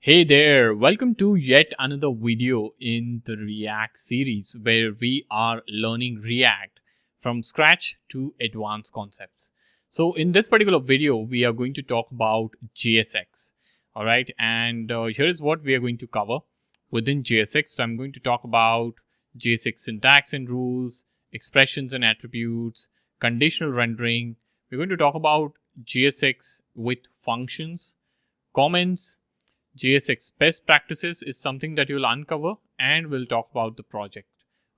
Hey there, welcome to yet another video in the React series where we are learning React from scratch to advanced concepts. So in this particular video, we are going to talk about JSX. All right, and here is what we are going to cover within JSX. So I'm going to talk about JSX syntax and rules, expressions and attributes, conditional rendering. We're going to talk about JSX with functions, comments, JSX best practices is something that you'll uncover, and we'll talk about the project.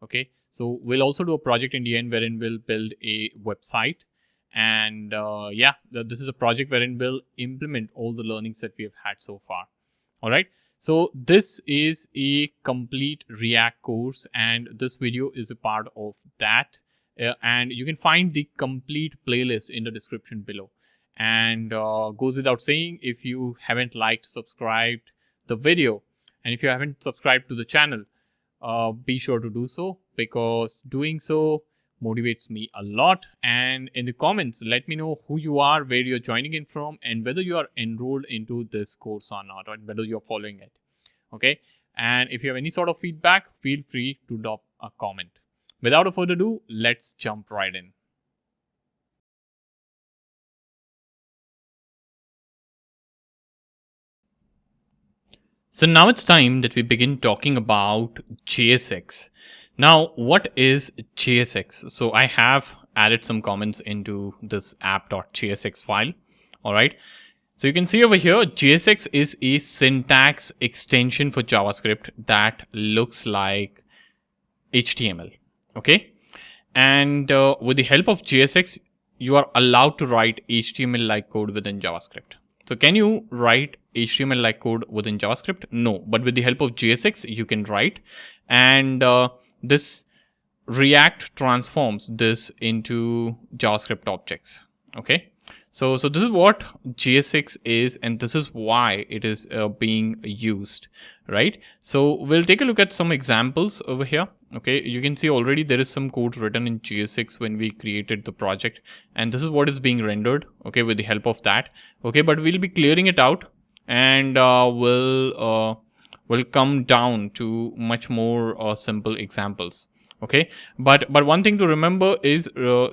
Okay, so we'll also do a project in the end wherein we'll build a website, and this is a project wherein we'll implement all the learnings that we have had so far. All right, so this is a complete React course, and this video is a part of that. And you can find the complete playlist in the description below. And goes without saying, if you haven't liked, subscribed the video, and if you haven't subscribed to the channel, be sure to do so, because doing so motivates me a lot. And in the comments, let me know who you are, where you're joining in from, and whether you are enrolled into this course or not, or whether you're following it. Okay, and if you have any sort of feedback, feel free to drop a comment. Without further ado, let's jump right in. So now it's time that we begin talking about JSX. Now, what is JSX? So I have added some comments into this app.jsx file. All right. So you can see over here, JSX is a syntax extension for JavaScript that looks like HTML. Okay. And with the help of JSX, you are allowed to write HTML-like code within JavaScript. So can you write HTML-like code within JavaScript? No, but with the help of JSX, you can write. And this React transforms this into JavaScript objects. Okay. So this is what JSX is, and this is why it is being used, right? So we'll take a look at some examples over here. Okay, you can see already there is some code written in JSX when we created the project, and this is what is being rendered, okay, with the help of that. Okay, but we'll be clearing it out, and we'll come down to much more simple examples. Okay, but one thing to remember is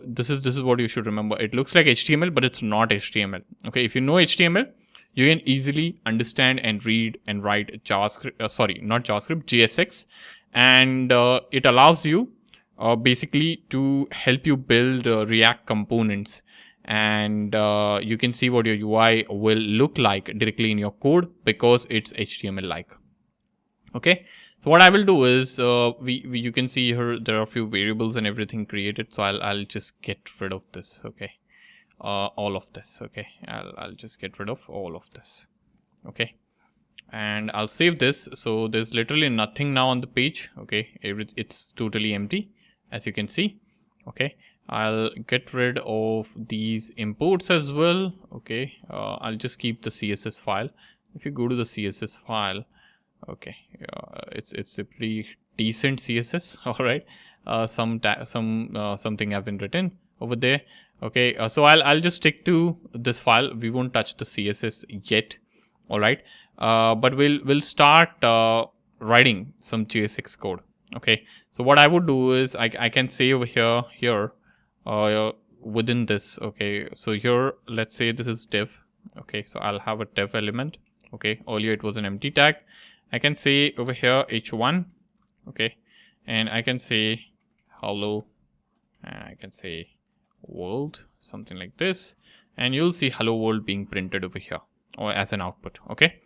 this is what you should remember. It looks like HTML, but it's not HTML. Okay, if you know HTML, you can easily understand and read and write JavaScript. Not JavaScript, JSX, and it allows you basically to help you build React components, and you can see what your UI will look like directly in your code because it's HTML-like. Okay, so what I will do is you can see here there are a few variables and everything created, so I'll just get rid of this. Okay, all of this. Okay, I'll just get rid of all of this. Okay, and I'll save this. So there's literally nothing now on the page. Okay, it's totally empty, as you can see. Okay, I'll get rid of these imports as well. Okay, I'll just keep the CSS file. If you go to the CSS file, okay, it's a pretty decent CSS. All right, something have been written over there. Okay, so I'll just stick to this file. We won't touch the CSS yet. All right, but we'll start writing some JSX code. Okay, so what I would do is I can say over here within this. Okay, so here let's say this is div. Okay, so I'll have a div element. Okay, earlier it was an empty tag. I can say over here h1. Okay, and I can say hello, and I can say world, something like this, and you'll see hello world being printed over here or as an output. Okay,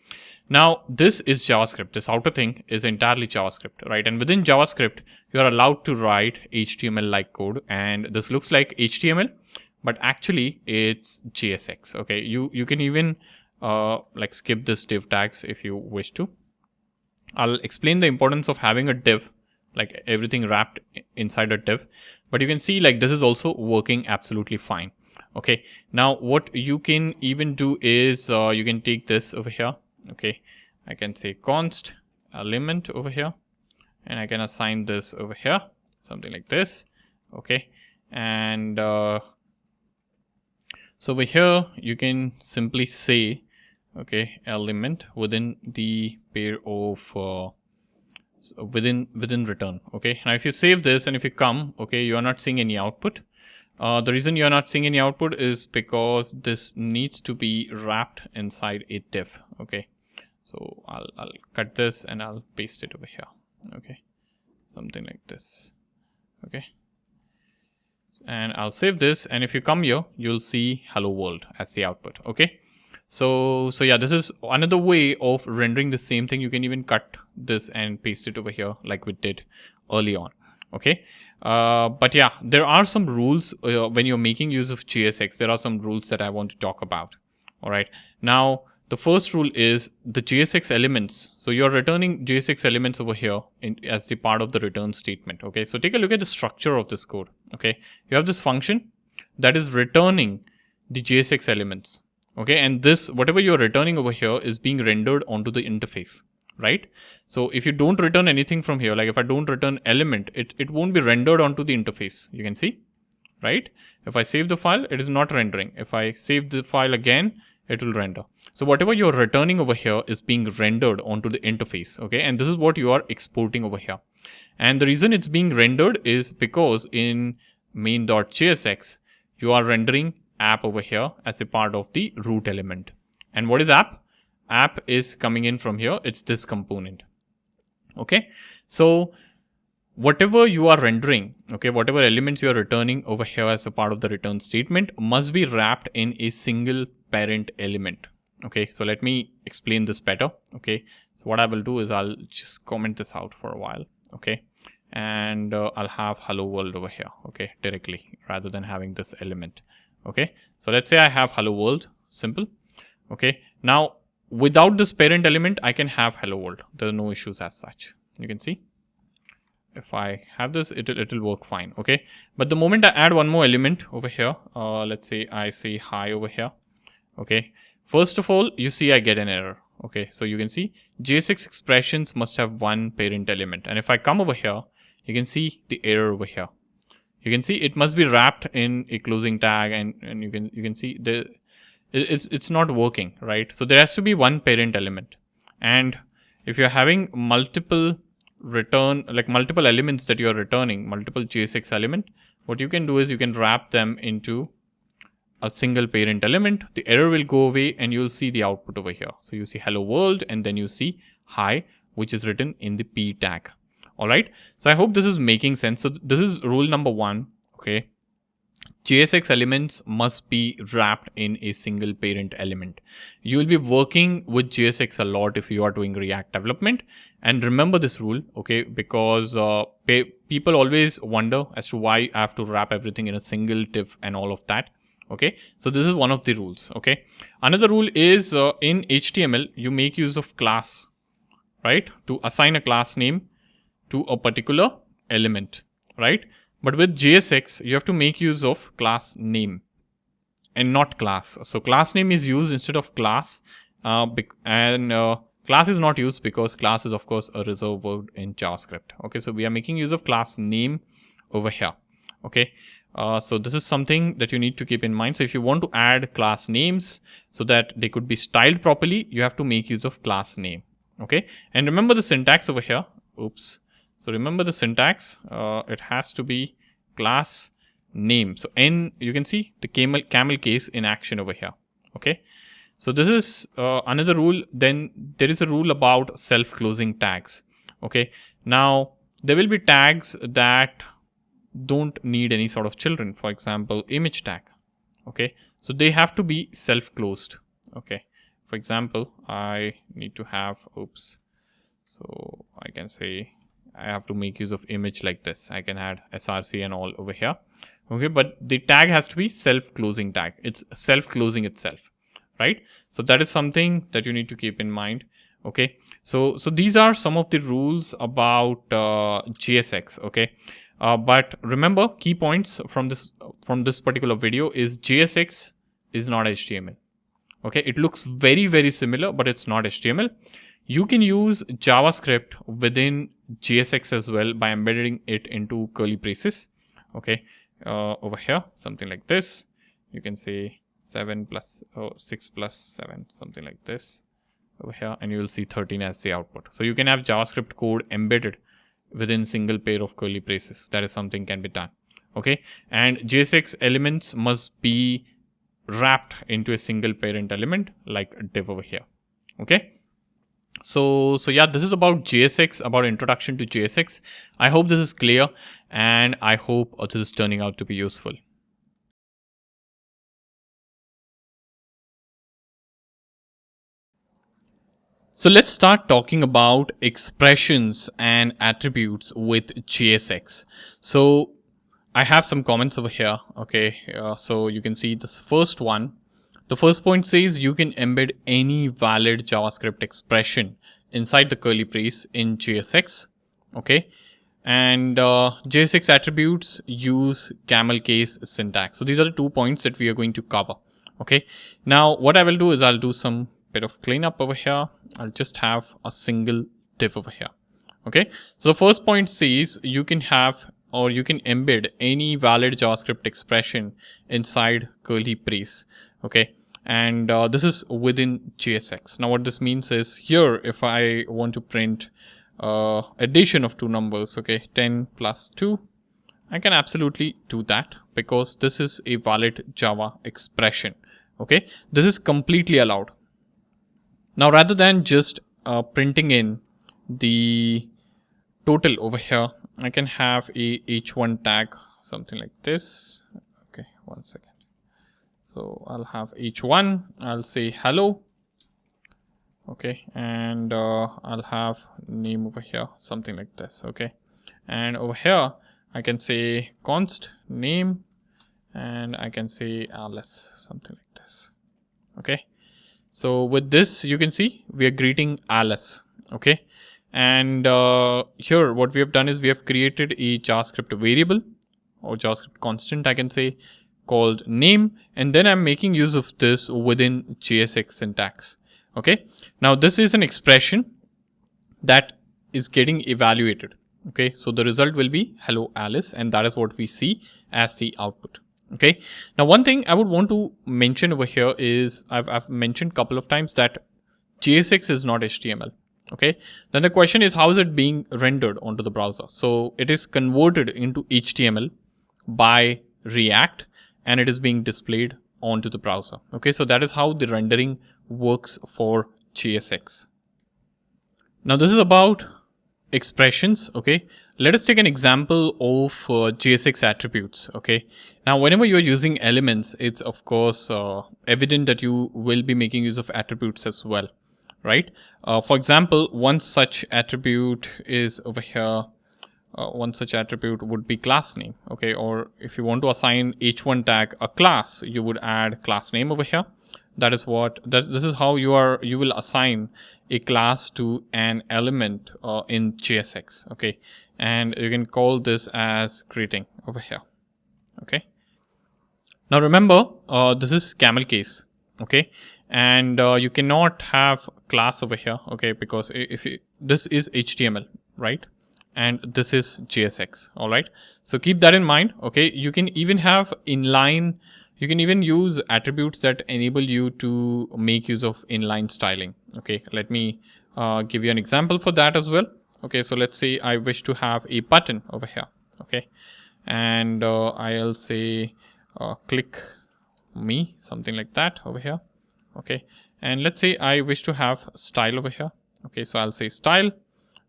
now this is JavaScript. This outer thing is entirely JavaScript, right? And within JavaScript, you are allowed to write HTML-like code, and this looks like HTML, but actually it's JSX. Okay, you can even like skip this div tags if you wish to. I'll explain the importance of having a div, like everything wrapped inside a div, but you can see like this is also working absolutely fine. Okay, now what you can even do is you can take this over here. Okay, I can say const element over here, and I can assign this over here, something like this. Okay, and so over here you can simply say okay, element within the pair of within return. Okay, now if you save this and if you come, okay, you are not seeing any output. The reason you are not seeing any output is because this needs to be wrapped inside a div. Okay, so I'll cut this and I'll paste it over here. Okay, something like this. Okay, and I'll save this, and if you come here, you'll see hello world as the output. Okay, so yeah, this is another way of rendering the same thing. You can even cut this and paste it over here like we did early on. Okay, but yeah, there are some rules when you're making use of JSX. There are some rules that I want to talk about. All right, now the first rule is the JSX elements. So you're returning JSX elements over here as the part of the return statement. Okay, so take a look at the structure of this code. Okay, you have this function that is returning the JSX elements. Okay, and this, whatever you're returning over here, is being rendered onto the interface, right? So if you don't return anything from here, like if I don't return element, it won't be rendered onto the interface. You can see, right? If I save the file, it is not rendering. If I save the file again, it will render. So whatever you're returning over here is being rendered onto the interface. Okay, and this is what you are exporting over here. And the reason it's being rendered is because in main.jsx, you are rendering app over here as a part of the root element. And what is app? App is coming in from here. It's this component. Okay, so whatever you are rendering, okay, whatever elements you are returning over here as a part of the return statement must be wrapped in a single parent element. Okay, so let me explain this better. Okay, so what I will do is I'll just comment this out for a while. Okay, and I'll have hello world over here. Okay, directly rather than having this element. Okay, so let's say I have hello world, simple. Okay, now without this parent element, I can have hello world. There are no issues as such. You can see. If I have this, it'll work fine. Okay, but the moment I add one more element over here, let's say I say hi over here. Okay, first of all, you see I get an error. Okay, so you can see JSX expressions must have one parent element, and if I come over here, you can see the error over here. You can see it must be wrapped in a closing tag, and you can see it's not working, right? So there has to be one parent element, and if you're having multiple multiple elements that you're returning, multiple JSX element, what you can do is you can wrap them into a single parent element. The error will go away and you'll see the output over here. So you see hello world and then you see hi, which is written in the P tag. All right. So I hope this is making sense. So this is rule number 1. Okay. JSX elements must be wrapped in a single parent element. You will be working with JSX a lot if you are doing React development. And remember this rule, okay, because people always wonder as to why I have to wrap everything in a single div and all of that. Okay, so this is one of the rules. Okay, another rule is in HTML, you make use of class, right, to assign a class name to a particular element, right? But with JSX, you have to make use of class name and not class. So class name is used instead of class, class is not used because class is of course a reserved word in JavaScript. Okay, so we are making use of class name over here. Okay, so this is something that you need to keep in mind. So if you want to add class names so that they could be styled properly, you have to make use of class name. Okay, and remember the syntax over here. Oops. So remember the syntax, it has to be class name. So N, you can see the camel case in action over here. Okay. So this is another rule. Then there is a rule about self-closing tags. Okay. Now there will be tags that don't need any sort of children. For example, image tag. Okay. So they have to be self-closed. Okay. For example, I need to have, oops. So I can say, I have to make use of image like this. I can add src and all over here. Okay, but the tag has to be self-closing tag. It's self-closing itself, right? So that is something that you need to keep in mind. Okay, so these are some of the rules about JSX. Okay, but remember, key points from this particular video is JSX is not HTML. Okay, it looks very, very similar, but it's not HTML. You can use JavaScript within JSX as well by embedding it into curly braces. Okay, over here, something like this. You can say 7 plus 6 plus 7, something like this over here, and you will see 13 as the output. So you can have JavaScript code embedded within single pair of curly braces. That is something can be done. Okay, and JSX elements must be wrapped into a single parent element like a div over here. Okay. So yeah, this is about JSX, about introduction to JSX. I hope this is clear, and I hope this is turning out to be useful. So let's start talking about expressions and attributes with JSX. So I have some comments over here. Okay, so you can see this first one. The first point says you can embed any valid JavaScript expression inside the curly brace in JSX. Okay, and JSX attributes use camel case syntax. So these are the 2 points that we are going to cover. Okay, now what I will do is I'll do some bit of cleanup over here. I'll just have a single div over here. Okay, so the first point says you can have or you can embed any valid JavaScript expression inside curly brace. Okay, and this is within JSX. Now what this means is here, if I want to print addition of two numbers, okay, 10 plus 2, I can absolutely do that because this is a valid Java expression. Okay, this is completely allowed. Now rather than just printing in the total over here, I can have a h1 tag, something like this. Okay, 1 second. So I'll have h1, I'll say hello. Okay, and I'll have name over here, something like this. Okay, and over here I can say const name, and I can say Alice, something like this. Okay, so with this you can see we are greeting Alice. Okay, and here what we have done is we have created a JavaScript variable or JavaScript constant, I can say, called name, and then I'm making use of this within JSX syntax. Okay, now this is an expression that is getting evaluated. Okay, so the result will be hello Alice, and that is what we see as the output. Okay, now one thing I would want to mention over here is I've mentioned a couple of times that JSX is not HTML. Okay, then the question is how is it being rendered onto the browser? So it is converted into HTML by React, and it is being displayed onto the browser. Okay, so that is how the rendering works for JSX. Now this is about expressions. Okay, let us take an example of JSX attributes. Okay, now whenever you are using elements, it's of course evident that you will be making use of attributes as well, right? For example, one such attribute is over here. One such attribute would be class name. Okay, or if you want to assign h1 tag a class, you would add class name over here. That is what this is how you will assign a class to an element in JSX. Okay, and you can call this as greeting over here. Okay, now remember this is camel case. Okay, and you cannot have class over here. Okay, because this is HTML, right? And this is JSX. All right, so keep that in mind. Okay, you can even have inline. You can even use attributes that enable you to make use of inline styling. Okay, let me give you an example for that as well. Okay, so let's say I wish to have a button over here. Okay, and I'll say click me, something like that over here. Okay, and let's say I wish to have style over here. Okay, so I'll say style.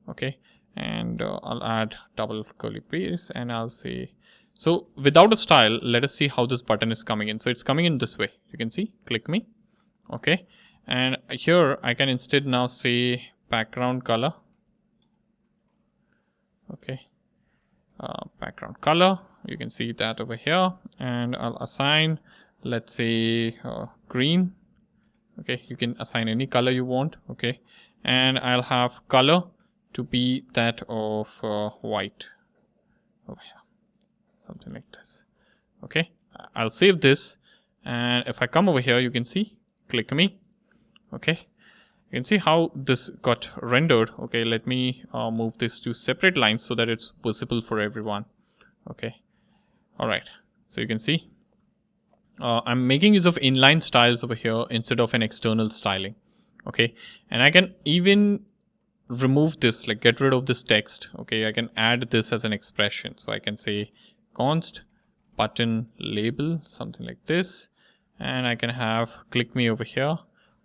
Okay, and I'll add double curly brace, and I'll say, so without a style, let us see how this button is coming in. So it's coming in this way. You can see, click me. Okay, and here I can instead now say background color. Okay, background color. You can see that over here, and I'll assign, let's say green. Okay, you can assign any color you want. Okay, and I'll have color to be that of white over here, something like this. Okay, I'll save this, and if I come over here, you can see, click me. Okay, you can see how this got rendered. Okay, let me move this to separate lines so that it's visible for everyone. Okay, all right, so you can see I'm making use of inline styles over here instead of an external styling. Okay, and I can even remove this, like get rid of this text. Okay, I can add this as an expression. So I can say const button label, something like this, and I can have click me over here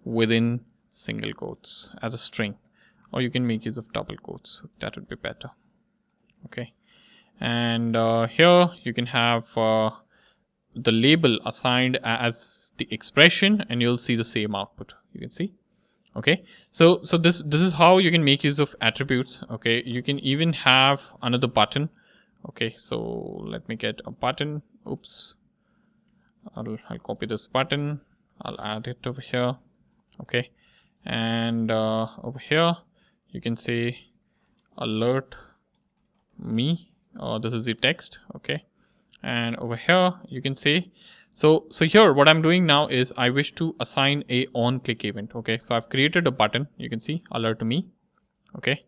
within single quotes as a string, or you can make use of double quotes. That would be better. Okay, and here you can have the label assigned as the expression, and you'll see the same output. You can see. Okay, so this is how you can make use of attributes. Okay, you can even have another button. Okay, so let me get a button. Oops, I'll copy this button. I'll add it over here. Okay, and over here you can say alert me. This is the text. Okay, and over here you can say, so here what I'm doing now is I wish to assign a on click event. Okay, so I've created a button. You can see alert me. Okay,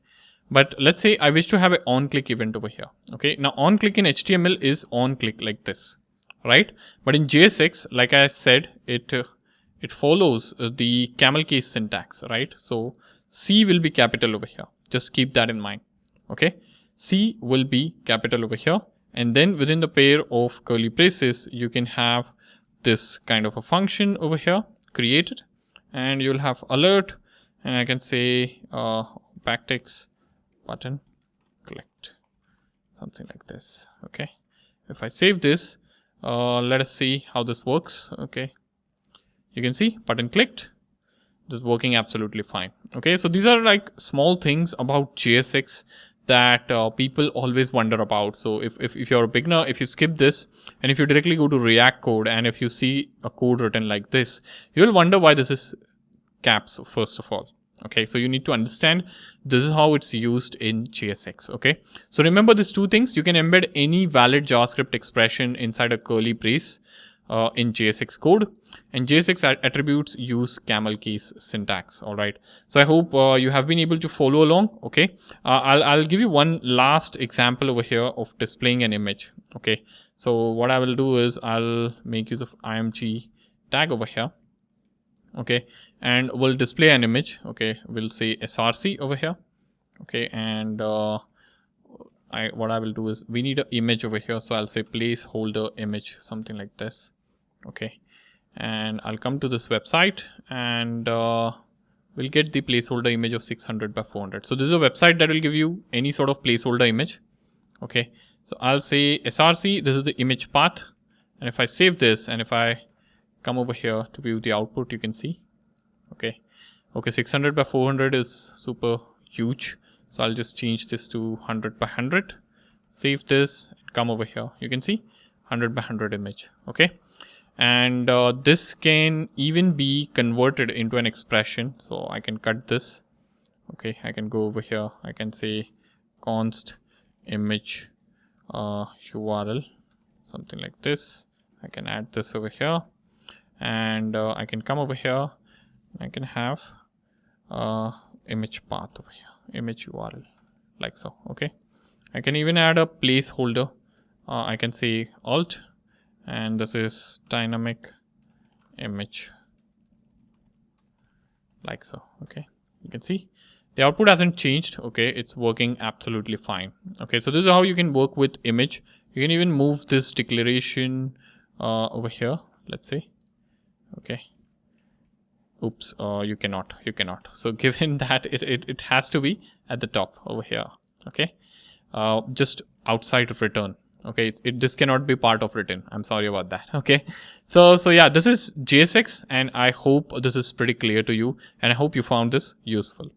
but let's say I wish to have an on click event over here. Okay, now on click in HTML is on click like this, right? But in JSX, like I said, it follows the camel case syntax, right? So C will be capital over here. Just keep that in mind. Okay, C will be capital over here. And then within the pair of curly braces, you can have this kind of a function over here created, and you'll have alert, and I can say backticks button clicked, something like this. Okay, if I save this, let us see how this works. Okay, you can see button clicked. This is working absolutely fine. Okay, so these are like small things about JSX that people always wonder about. So if you're a beginner, if you skip this and if you directly go to React code, and if you see a code written like this, you'll wonder why this is caps first of all. Okay, so you need to understand this is how it's used in JSX. Okay, so remember these two things. You can embed any valid JavaScript expression inside a curly brace in JSX code, and JSX attributes use camel case syntax. All right, so I hope you have been able to follow along. Okay, I'll give you one last example over here of displaying an image. Okay, so what I will do is I'll make use of img tag over here. Okay, and we'll display an image. Okay, we'll say src over here. Okay, and what I will do is we need an image over here, so I'll say placeholder image, something like this. Okay, and I'll come to this website, and we'll get the placeholder image of 600 by 400. So this is a website that will give you any sort of placeholder image. Okay, so I'll say src, this is the image path, and if I save this and if I come over here to view the output, you can see. Okay, 600 by 400 is super huge, so I'll just change this to 100 by 100. Save this and come over here. You can see 100 by 100 image. Okay, and this can even be converted into an expression. So I can cut this. Okay, I can go over here. I can say const image URL, something like this. I can add this over here, and I can come over here. I can have image path over here, image URL, like so. Okay, I can even add a placeholder. I can say alt, and this is dynamic image, like so. Okay, you can see the output hasn't changed. Okay, it's working absolutely fine. Okay, so this is how you can work with image. You can even move this declaration over here, let's say. Okay, oops, you cannot. So given that it has to be at the top over here. Okay, just outside of return. Okay, this cannot be part of return. I'm sorry about that. Okay, so yeah, this is JSX, and I hope this is pretty clear to you, and I hope you found this useful.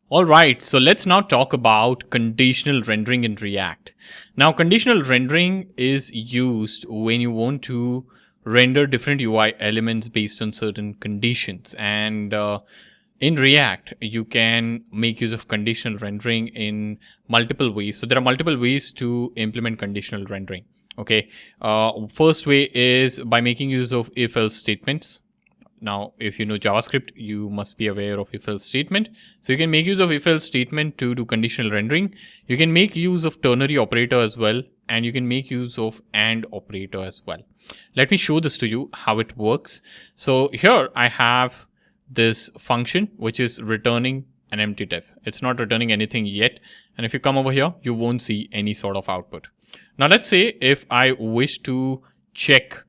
Alright, so let's now talk about conditional rendering in React. Now, conditional rendering is used when you want to render different UI elements based on certain conditions. And in React, you can make use of conditional rendering in multiple ways. So there are multiple ways to implement conditional rendering. Okay, first way is by making use of if-else statements. Now, if you know JavaScript, you must be aware of if-else statement. So you can make use of if-else statement to do conditional rendering. You can make use of ternary operator as well, and you can make use of AND operator as well. Let me show this to you how it works. So here I have this function which is returning an empty div. It's not returning anything yet. And if you come over here, you won't see any sort of output. Now let's say if I wish to check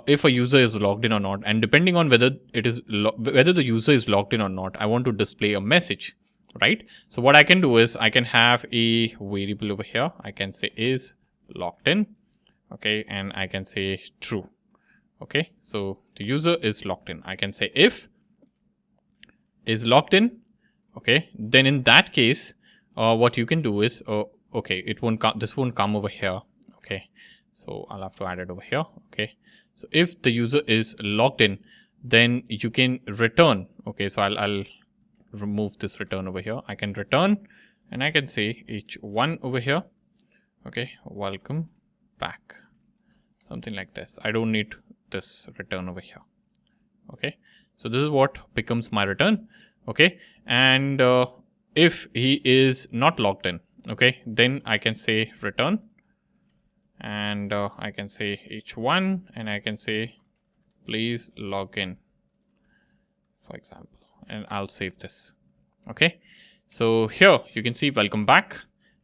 if a user is logged in or not, and depending on whether whether the user is logged in or not, I want to display a message, right? So what I can do is I can have a variable over here. I can say is logged in, okay, and I can say true. Okay, so the user is logged in. I can say if is logged in, okay, then in that case, what you can do is, okay, it won't come. This won't come over here. Okay, so I'll have to add it over here. Okay, so if the user is logged in, then you can return. Okay, so I'll remove this return over here. I can return, and I can say h1 over here. Okay, welcome back, something like this. I don't need this return over here. Okay, so this is what becomes my return. Okay, and if he is not logged in, okay, then I can say return, and I can say h1, and I can say please log in, for example, and I'll save this. Okay, so here you can see welcome back,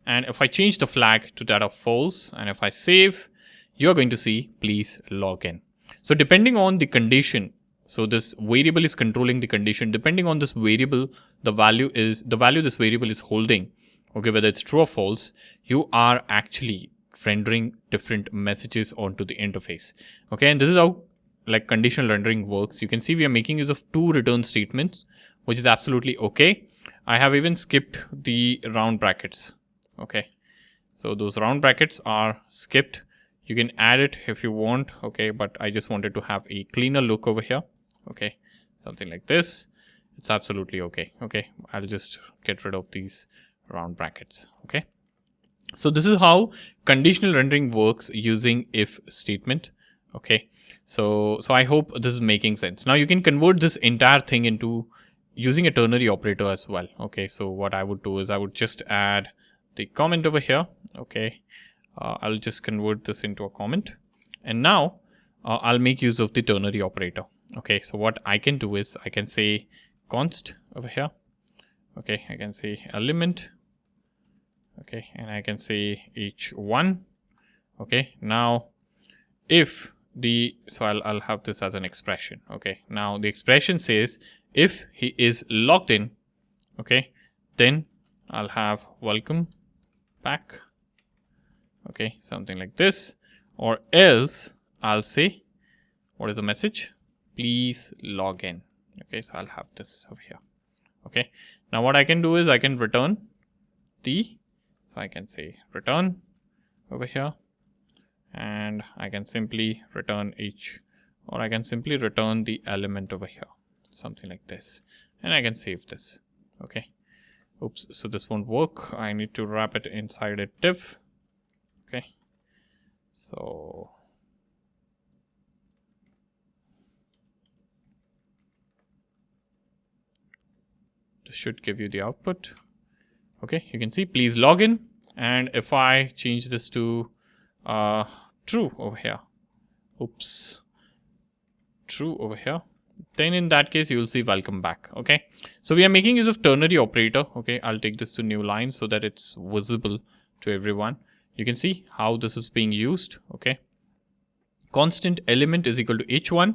and if I change the flag to that of false, and if I save, you're going to see please log in. So depending on the condition, so this variable is controlling the condition. Depending on this variable, the value this variable is holding, okay, whether it's true or false, you are actually rendering different messages onto the interface. Okay, and this is how like conditional rendering works. You can see we are making use of 2 return statements, which is absolutely okay. I have even skipped the round brackets. Okay, so those round brackets are skipped. You can add it if you want, okay, but I just wanted to have a cleaner look over here. Okay, something like this. It's absolutely okay. Okay, I'll just get rid of these round brackets. Okay, so this is how conditional rendering works using if statement. Okay, so I hope this is making sense. Now you can convert this entire thing into using a ternary operator as well. Okay, so what I would do is I would just add the comment over here. Okay, I'll just convert this into a comment, and now I'll make use of the ternary operator. Okay, so what I can do is I can say const over here. Okay, I can say element. Okay, and I can say h1. Okay, now if I'll have this as an expression. Okay, now the expression says if he is logged in, okay, then I'll have welcome back. Okay, something like this, or else I'll say, what is the message? Please log in. Okay, so I'll have this over here. Okay, now what I can do is I can return so I can say return over here, and I can simply return or I can simply return the element over here, something like this, and I can save this. Okay, oops, so this won't work. I need to wrap it inside a div. Okay, so this should give you the output. Okay, you can see please log in, and if I change this to true over here, oops, true over here, then in that case you will see welcome back. Okay, so we are making use of ternary operator. Okay, I'll take this to new line so that it's visible to everyone. You can see how this is being used. Okay, constant element is equal to h1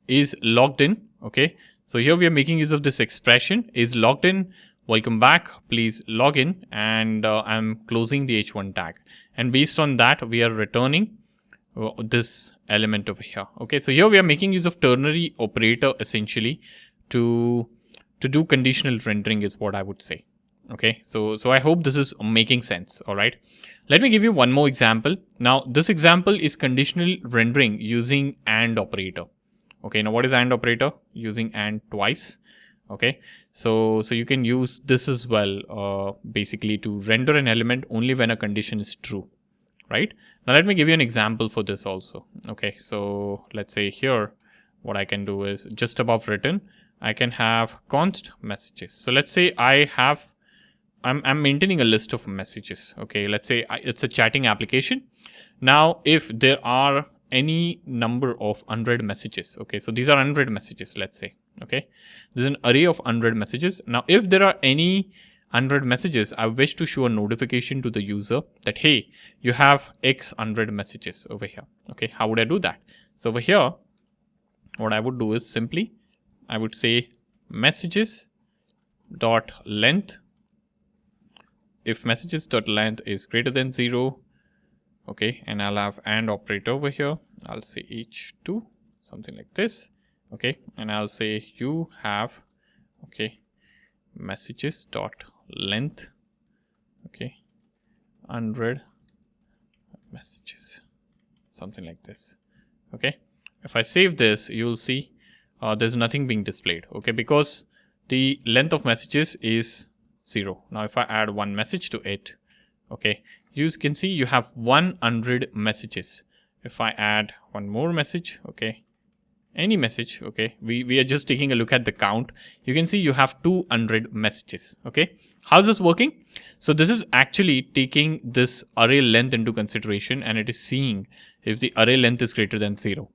is logged in. Okay, so here we are making use of this expression is logged in, welcome back, please log in, and I'm closing the h1 tag, and based on that we are returning this element over here. Okay, so here we are making use of ternary operator essentially to do conditional rendering is what I would say. Okay, so I hope this is making sense. All right, let me give you one more example. Now this example is conditional rendering using AND operator. Okay, now what is AND operator? Using AND twice. Okay, so you can use this as well, basically to render an element only when a condition is true. Right, now let me give you an example for this also. Okay, so let's say here what I can do is just above written, I can have const messages. So let's say I'm maintaining a list of messages. Okay, let's say it's a chatting application. Now, if there are any number of unread messages, okay, so these are unread messages, let's say, okay, there's an array of unread messages. Now, if there are any unread messages, I wish to show a notification to the user that, hey, you have X unread messages over here. Okay, how would I do that? So over here, what I would do is simply, I would say messages dot length. If messages dot length is greater than 0, okay, and I'll have AND operator over here. I'll say h2, something like this. Okay, and I'll say you have, okay, messages dot length, okay, unread messages, something like this. Okay, if I save this, you'll see there's nothing being displayed. Okay, because the length of messages is 0. Now, if I add one message to it, okay, you can see you have one unread messages. If I add one more message, okay, any message, okay, we are just taking a look at the count. You can see you have 2 unread messages. Okay, how's this working? So this is actually taking this array length into consideration, and it is seeing if the array length is greater than 0.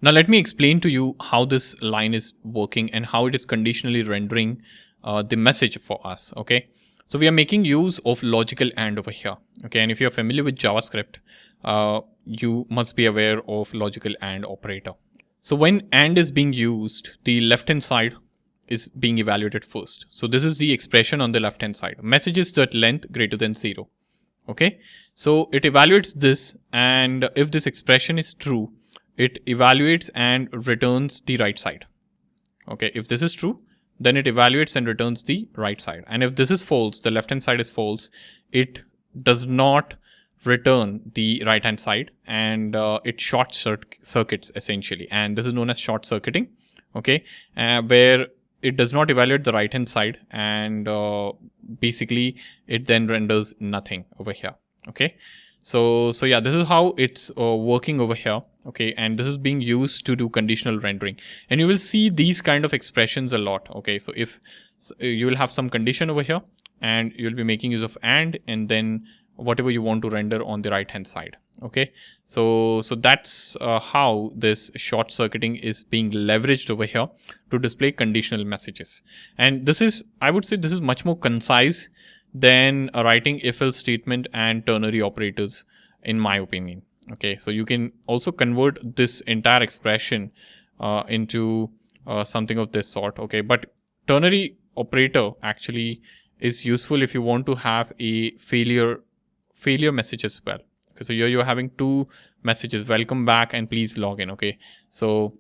Now let me explain to you how this line is working and how it is conditionally rendering the message for us. Okay, so we are making use of logical AND over here. Okay, and if you're familiar with JavaScript, you must be aware of logical AND operator. So when AND is being used, the left hand side is being evaluated first. So this is the expression on the left hand side, messages dot length greater than 0. Okay, so it evaluates this, and if this expression is true, it evaluates and returns the right side. Okay, if this is true, then it evaluates and returns the right side. And if this is false, the left hand side is false, it does not return the right hand side, and it short circuits essentially. And this is known as short circuiting. Okay, where it does not evaluate the right hand side, and basically it then renders nothing over here. Okay, so yeah, this is how it's working over here. Okay, and this is being used to do conditional rendering, and you will see these kind of expressions a lot. Okay, so if you will have some condition over here, and you'll be making use of and then whatever you want to render on the right hand side. Okay, so that's how this short circuiting is being leveraged over here to display conditional messages. And this is, I would say, this is much more concise than writing if-else statement and ternary operators, in my opinion. Okay, so you can also convert this entire expression into something of this sort. Okay, but ternary operator actually is useful if you want to have a failure message as well. Okay, so here you're having 2 messages, welcome back and please log in. Okay, so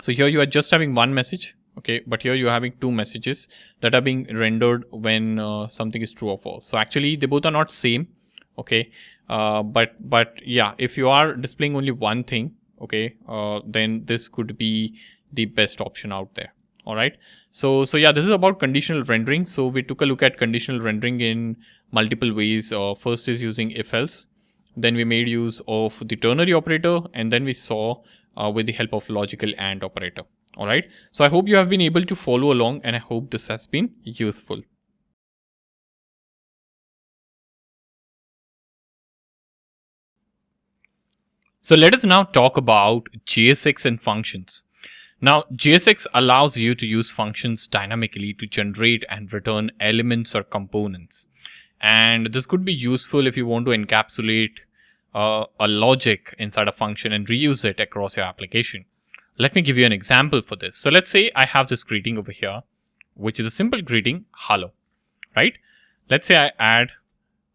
here you are just having 1 message. Okay, but here you're having 2 messages that are being rendered when something is true or false. So actually they both are not same. Okay, but yeah, if you are displaying only one thing, okay, then this could be the best option out there. All right, so yeah, this is about conditional rendering. So we took a look at conditional rendering in multiple ways. First is using if else, then we made use of the ternary operator, and then we saw with the help of logical AND operator. All right, so I hope you have been able to follow along, and I hope this has been useful. So let us now talk about JSX and functions. Now, JSX allows you to use functions dynamically to generate and return elements or components. And this could be useful if you want to encapsulate a logic inside a function and reuse it across your application. Let me give you an example for this. So let's say I have this greeting over here, which is a simple greeting, hello, right? Let's say I add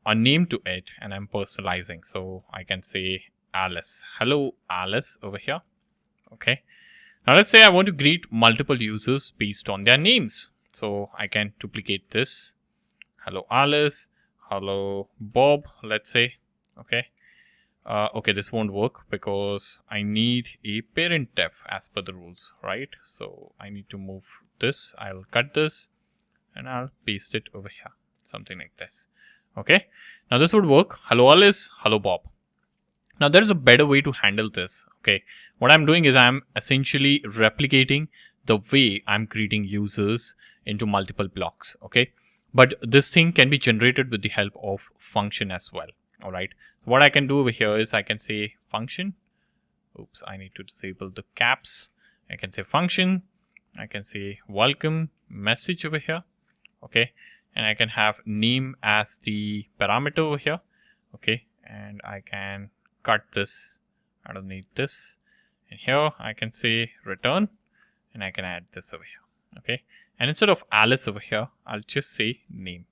a name to it and I'm personalizing. So I can say Alice. Hello, Alice over here. Okay. Now let's say I want to greet multiple users based on their names. So I can duplicate this. Hello, Alice. Hello, Bob, let's say. Okay. Okay, this won't work because I need a parent def as per the rules, right? So I need to move this. I'll cut this and I'll paste it over here. Something like this. Okay. Now this would work. Hello, Alice. Hello, Bob. Now there is a better way to handle this. Okay, what I'm doing is I'm essentially replicating the way I'm creating users into multiple blocks. Okay, but this thing can be generated with the help of function as well. All right, so what I can do over here is I can say function. Oops, I need to disable the caps. I can say function. I can say welcome message over here. Okay, and I can have name as the parameter over here. Okay, and I can cut this. I don't need this. And here I can say return, and I can add this over here. Okay, and instead of Alice over here, I'll just say name.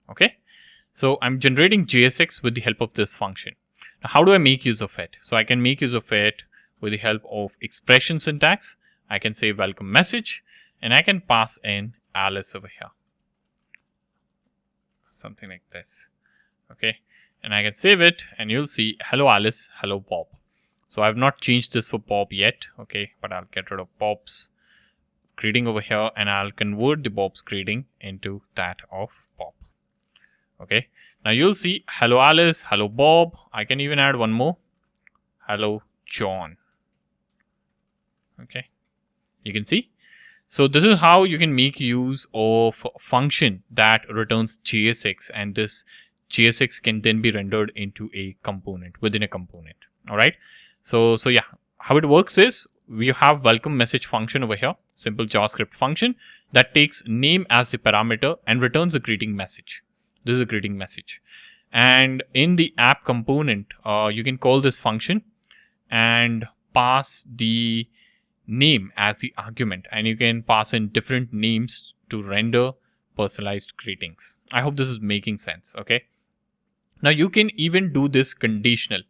Okay, so I'm generating JSX with the help of this function. Now, how do I make use of it? So I can make use of it with the help of expression syntax. I can say welcome message, and I can pass in Alice over here. Something like this. Okay, and I can save it, and you'll see hello Alice, hello Bob. So I've not changed this for Bob yet. Okay, but I'll get rid of Bob's greeting over here, and I'll convert the Bob's greeting into that of Bob. Okay, now you'll see hello Alice, hello Bob. I can even add one more, hello John. Okay, you can see. So this is how you can make use of a function that returns JSX, and this JSX can then be rendered into a component within a component. All right. So yeah, how it works is we have welcome message function over here, simple JavaScript function that takes name as the parameter and returns a greeting message. This is a greeting message. And in the app component, you can call this function and pass the name as the argument, and you can pass in different names to render personalized greetings. I hope this is making sense. Okay, now you can even do this conditional.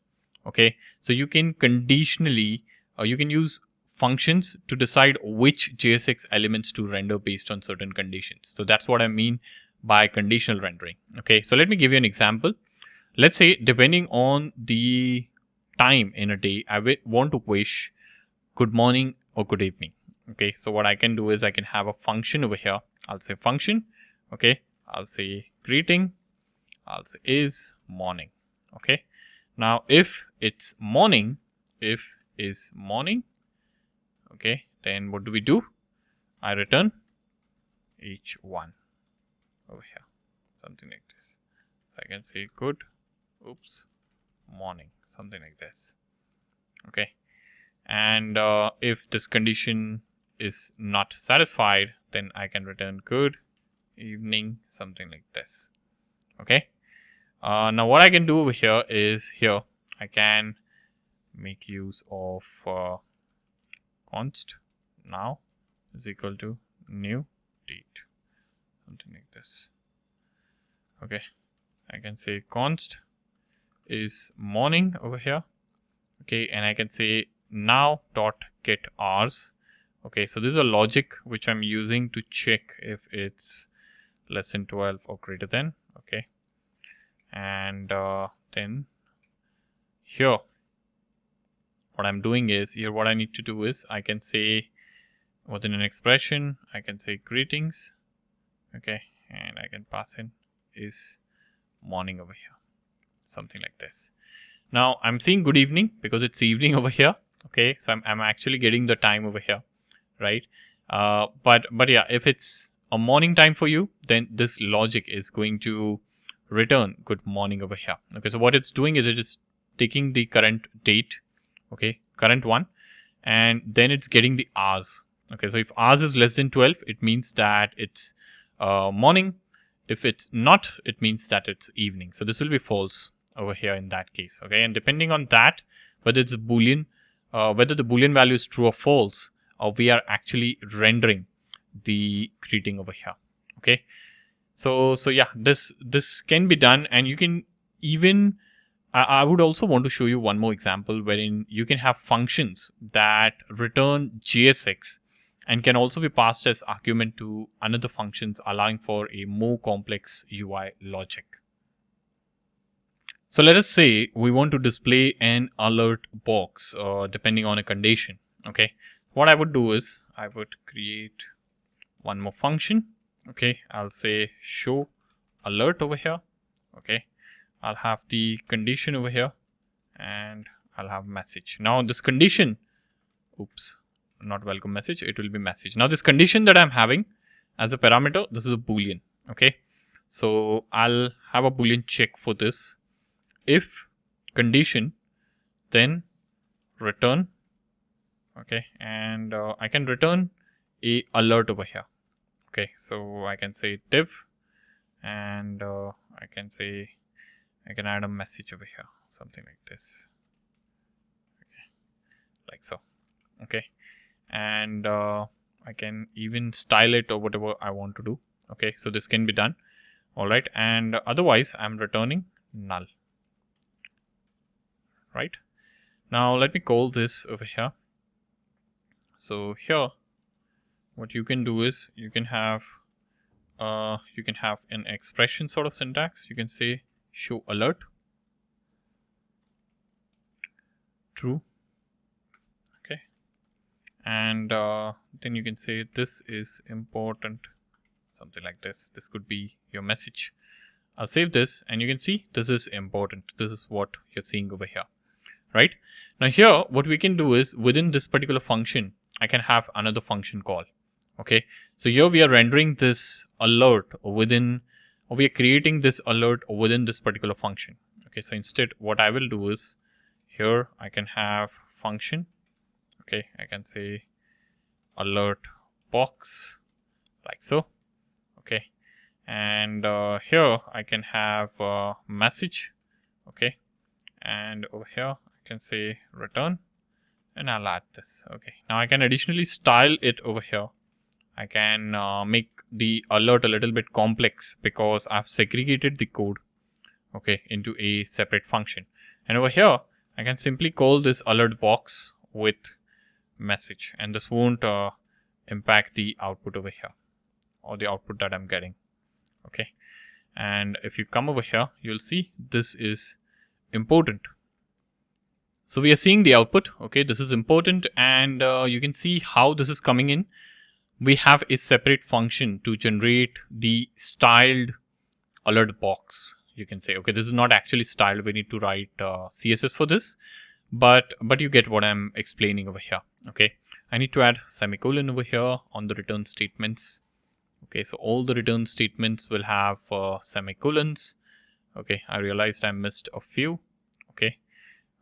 Okay, so you can conditionally you can use functions to decide which JSX elements to render based on certain conditions. So that's what I mean by conditional rendering. Okay, so let me give you an example. Let's say depending on the time in a day, I want to wish good morning or good evening. Okay, so what I can do is I can have a function over here. I'll say function. Okay, I'll say greeting. I'll say is morning. Okay, now if it's morning, if is morning, okay, then what do we do? I return h1 over here, something like this. So I can say good, morning, something like this. Okay, and if this condition is not satisfied, then I can return good evening, something like this. Okay, now what I can do over here is here I can make use of const now is equal to new date, something like this. Okay, I can say const is morning over here. Okay, and I can say now dot get hours. Okay, so this is a logic which I'm using to check if it's less than 12 or greater than. Okay, and then here what I'm doing is here what I need to do is I can say within an expression I can say greetings. Okay, and I can pass in is morning over here, something like this. Now I'm seeing good evening because it's evening over here. Okay, so I'm actually getting the time over here, right? But yeah, if it's a morning time for you, then this logic is going to return good morning over here. Okay, so what it's doing is it is taking the current date, okay, current one, and then it's getting the hours. Okay, so if hours is less than 12, it means that it's morning. If it's not, it means that it's evening. So this will be false over here in that case. Okay, and depending on that, whether it's a boolean, whether the boolean value is true or false, we are actually rendering the greeting over here. Okay, so yeah, this can be done, and you can even I would also want to show you one more example wherein you can have functions that return JSX and can also be passed as argument to another functions, allowing for a more complex UI logic. So let us say we want to display an alert box depending on a condition. Okay, what I would do is I would create one more function. Okay, I'll say show alert over here. Okay, I'll have the condition over here, and I'll have message. Now this condition, oops, not welcome message, it will be message. Now this condition that I'm having as a parameter, this is a boolean. Okay, so I'll have a boolean check for this. If condition, then return. Okay, and I can return a alert over here. Okay, so I can say div, and I can say I can add a message over here, something like this. Okay, like so. Okay, and I can even style it or whatever I want to do. Okay, so this can be done. All right, and otherwise I'm returning null. Right, now let me call this over here. So here, what you can do is you can have an expression sort of syntax. You can say show alert true. Okay, and then you can say this is important, something like this. This could be your message. I'll save this, and you can see this is important. This is what you're seeing over here. Right, now here what we can do is within this particular function I can have another function call. Okay, so here we are rendering this alert within, or we are creating this alert within this particular function. Okay, so instead what I will do is here I can have function. Okay, I can say alert box like so. Okay, and here I can have message. Okay, and over here I can say return, and I'll add this. Okay, now I can additionally style it over here. I can make the alert a little bit complex because I've segregated the code, okay, into a separate function. And over here I can simply call this alert box with message, and this won't impact the output over here or the output that I'm getting. Okay, and if you come over here, you'll see this is important. So we are seeing the output. Okay, this is important, and you can see how this is coming in. We have a separate function to generate the styled alert box. You can say, okay, this is not actually styled. We need to write CSS for this, but you get what I'm explaining over here. Okay, I need to add semicolon over here on the return statements. Okay, so all the return statements will have semicolons. Okay, I realized I missed a few. Okay,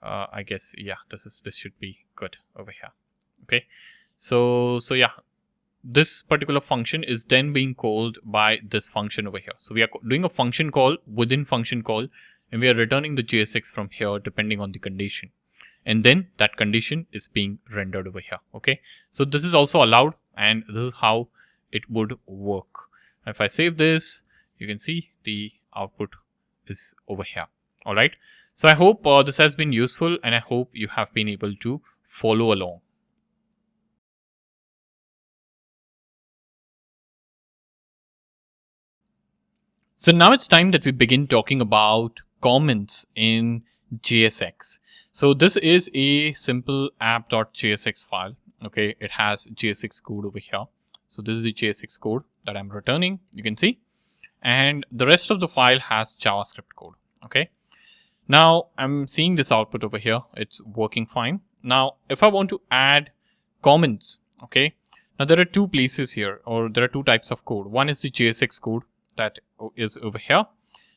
I guess, yeah, this should be good over here. Okay, so yeah, this particular function is then being called by this function over here. So we are doing a function call within function call, and we are returning the JSX from here depending on the condition, and then that condition is being rendered over here. Okay, so this is also allowed, and this is how it would work. If I save this, you can see the output is over here. All right, so I hope this has been useful, and I hope you have been able to follow along. So now it's time that we begin talking about comments in JSX. So this is a simple app.jsx file. Okay, it has JSX code over here. So this is the JSX code that I'm returning, you can see. And the rest of the file has JavaScript code. Okay, now I'm seeing this output over here. It's working fine. Now, if I want to add comments, okay, now there are two places here, or there are two types of code. One is the JSX code that is over here,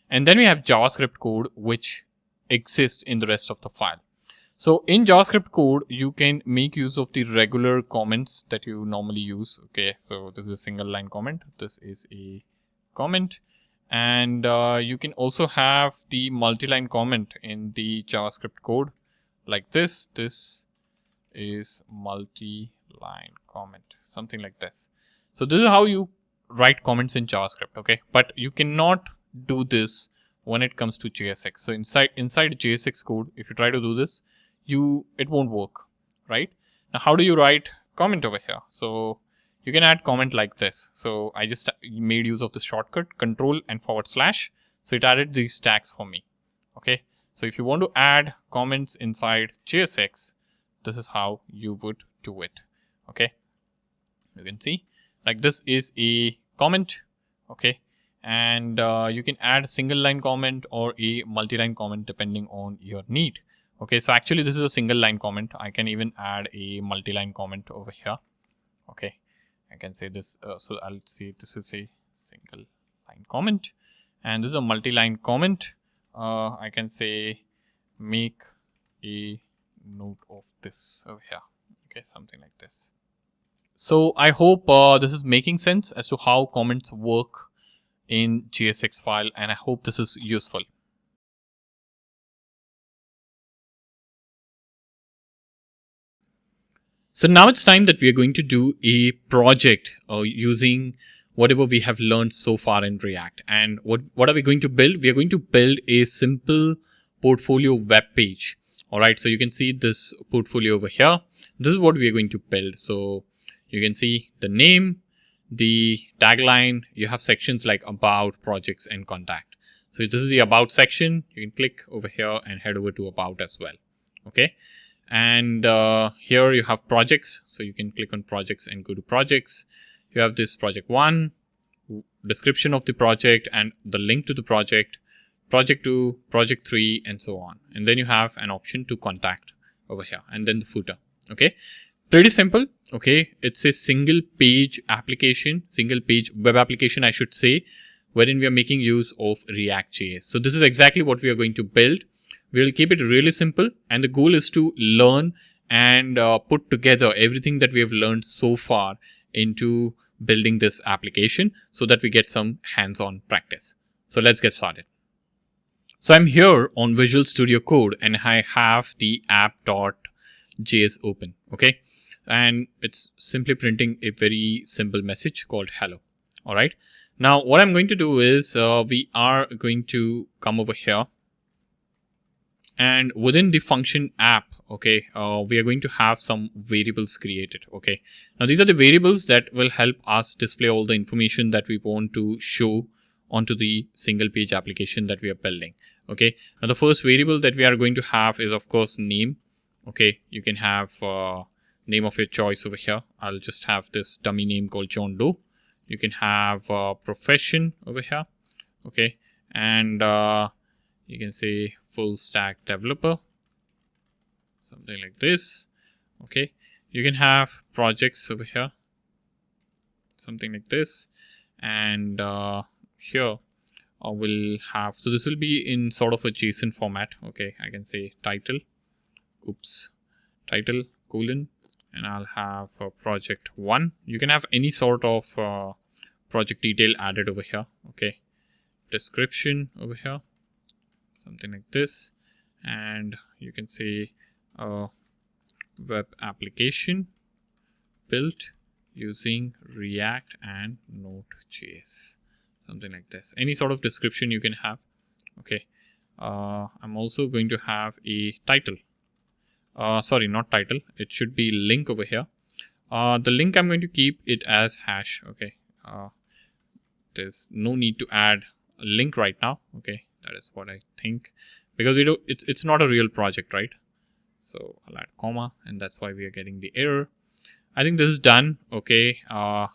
and then we have JavaScript code which exists in the rest of the file. So in JavaScript code, you can make use of the regular comments that you normally use. Okay, so this is a single line comment, this is a comment, and you can also have the multi-line comment in the JavaScript code like this. This is multi-line comment, something like this. So this is how you write comments in JavaScript. Okay, but you cannot do this when it comes to JSX. So inside JSX code, if you try to do this, it won't work, right? Now, how do you write comment over here? So you can add comment like this. So I just made use of the shortcut control and /. So it added these tags for me. Okay, so if you want to add comments inside JSX, this is how you would do it. Okay, you can see like this is a comment. Okay, and you can add a single line comment or a multi-line comment depending on your need. Okay, so actually this is a single line comment. I can even add a multi-line comment over here. Okay, I can say this. So I'll say this is a single line comment, and this is a multi-line comment. I can say make a note of this over here. Okay, something like this. So I hope this is making sense as to how comments work in JSX file, and I hope this is useful. So now it's time that we are going to do a project using whatever we have learned so far in React. And what are we going to build? We are going to build a simple portfolio web page. All right, so you can see this portfolio over here. This is what we are going to build. So you can see the name, the tagline. You have sections like about, projects, and contact. So this is the about section. You can click over here and head over to about as well. Okay. And here you have projects, so you can click on projects and go to projects. You have this project 1, description of the project and the link to the project, project 2, project 3, and so on. And then you have an option to contact over here, and then the footer. Okay, pretty simple. Okay, it's a single page application, single page web application, I should say, wherein we are making use of ReactJS. So this is exactly what we are going to build. We'll keep it really simple, and the goal is to learn and put together everything that we have learned so far into building this application so that we get some hands-on practice. So let's get started. So I'm here on Visual Studio Code and I have the app.js open, okay? And it's simply printing a very simple message called hello, all right? Now what I'm going to do is we are going to come over here. And within the function app, okay, we are going to have some variables created. Okay, now these are the variables that will help us display all the information that we want to show onto the single page application that we are building. Okay, now the first variable that we are going to have is of course name. Okay, you can have name of your choice over here. I'll just have this dummy name called John Doe. You can have profession over here. Okay, and you can say full stack developer, something like this. Okay, you can have projects over here, something like this, and here we'll have, so this will be in sort of a JSON format. Okay, I can say title, title colon, and I'll have project 1. You can have any sort of project detail added over here. Okay, description over here, something like this, and you can say web application built using React and Node.js, something like this. Any sort of description you can have. Okay, I'm also going to have a title. Sorry, not title. It should be link over here. The link I'm going to keep it as hash. Okay, there's no need to add a link right now. Okay, that is what I think, because we do it's not a real project, right? So I'll add comma, and that's why we are getting the error. I think this is done. Okay,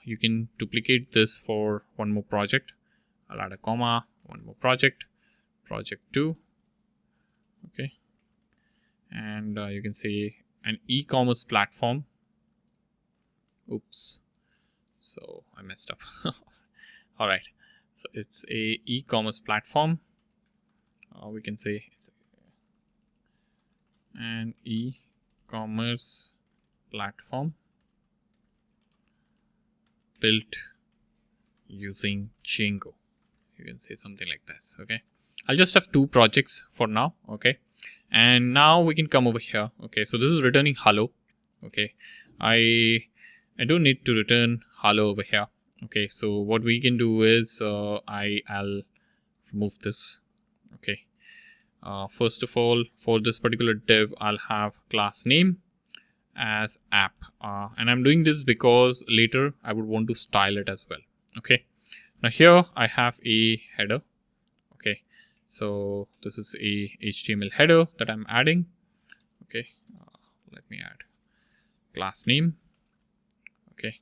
you can duplicate this for one more project. I'll add a comma, one more project 2. Okay, and you can say an e-commerce platform. Oops, so I messed up. All right, so it's a e-commerce platform. We can say it's an e-commerce platform built using Django. You can say something like this. Okay, I'll just have 2 projects for now. Okay, and now we can come over here. Okay, so this is returning hello. Okay, I don't need to return hello over here. Okay, so what we can do is I'll remove this. Okay, first of all, for this particular div, I'll have class name as app, and I'm doing this because later I would want to style it as well. Okay, now here I have a header. Okay, so this is a HTML header that I'm adding. Okay, let me add class name. Okay,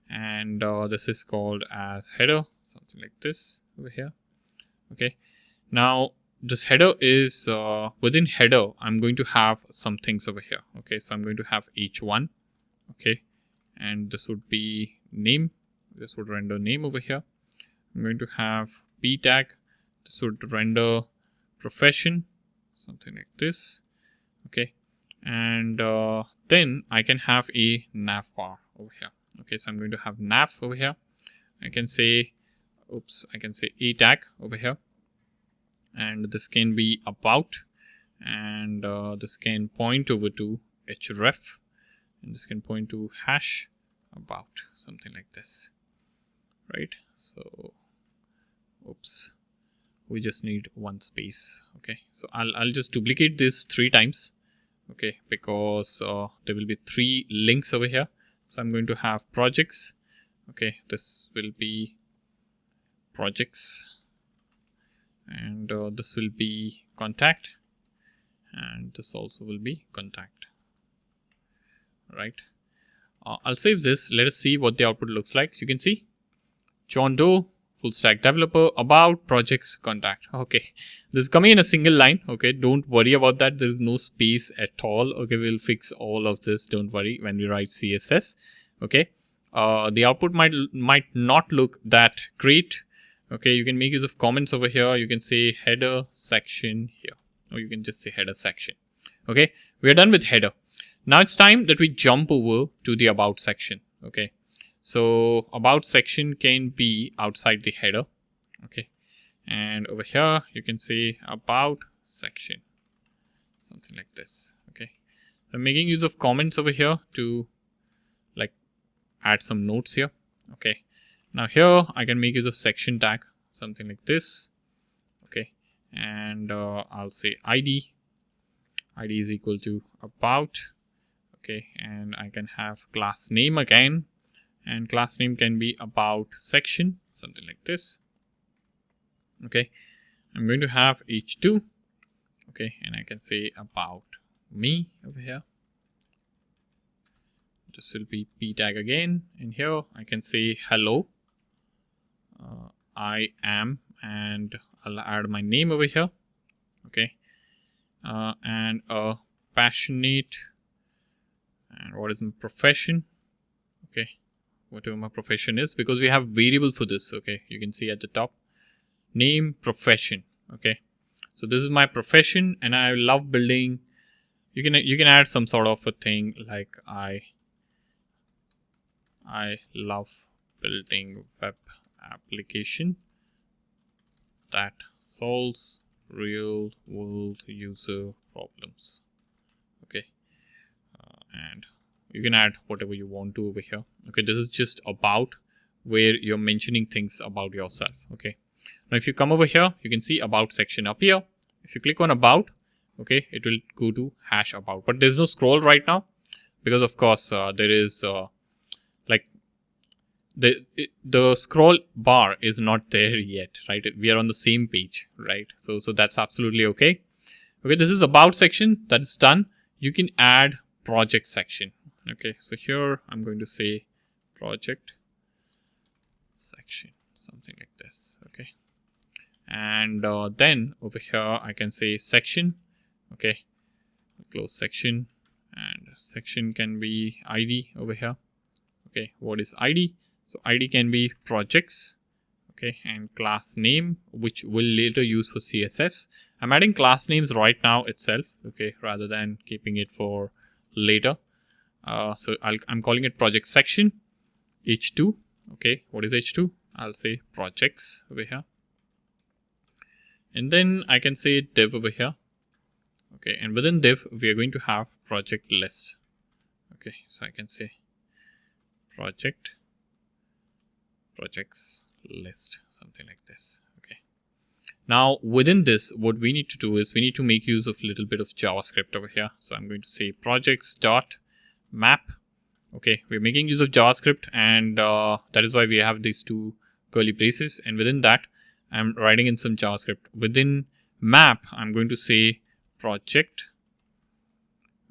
and this is called as header, something like this over here. Okay, now this header is within header, I'm going to have some things over here. Okay, so I'm going to have h1. Okay, and this would be name. This would render name over here. I'm going to have p tag. This would render profession, something like this. Okay, and then I can have a nav bar over here. Okay, so I'm going to have nav over here. I can say, I can say a tag over here, and this can be about, and this can point over to href, and this can point to hash about, something like this, right? So, we just need one space. Okay, so I'll just duplicate this 3 times. Okay, because there will be 3 links over here. So I'm going to have projects. Okay, this will be projects, and this will be contact, and this also will be contact, right? I'll save this. Let us see what the output looks like. You can see John Doe, full stack developer, about, projects, contact. Okay, this is coming in a single line. Okay, don't worry about that. There is no space at all. Okay, we'll fix all of this. Don't worry when we write CSS. Okay, the output might not look that great. Okay, you can make use of comments over here. You can say header section here, or you can just say header section. Okay, we are done with header. Now it's time that we jump over to the about section. Okay, so about section can be outside the header. Okay, and over here you can say about section, something like this. Okay, I'm making use of comments over here to like add some notes here. Okay, now here I can make use of section tag, something like this. Okay, and I'll say id is equal to about. Okay, and I can have class name again, and class name can be about section, something like this. Okay, I'm going to have h2. Okay, and I can say about me over here. This will be p tag again, and here I can say hello, I am, and I'll add my name over here. Okay, and a passionate, and what is my profession? Okay, whatever my profession is, because we have variable for this. Okay, you can see at the top, name, profession. Okay, so this is my profession, and I love building. You can add some sort of a thing like I love building web application that solves real world user problems. Okay, and you can add whatever you want to over here. Okay, this is just about where you're mentioning things about yourself. Okay, now if you come over here, you can see about section up here. If you click on about, okay, it will go to hash about, but there's no scroll right now because of course there is like the scroll bar is not there yet, right? We are on the same page, right? So that's absolutely okay. Okay, this is about section, that is done. You can add project section. Okay, so here I'm going to say project section, something like this. Okay, and then over here I can say section. Okay, close section, and section can be id over here. Okay, what is id? So id can be projects. Okay, and class name, which we'll later use for CSS. I'm adding class names right now itself, okay, rather than keeping it for later. So I'm calling it project section, h2. Okay, what is h2? I'll say projects over here, and then I can say div over here. Okay, and within div we are going to have project list. Okay, so I can say projects list, something like this. Okay, now within this, what we need to do is we need to make use of a little bit of JavaScript over here. So I'm going to say projects dot map. Okay, we're making use of JavaScript, and that is why we have these 2 curly braces, and within that I'm writing in some JavaScript. Within map I'm going to say project.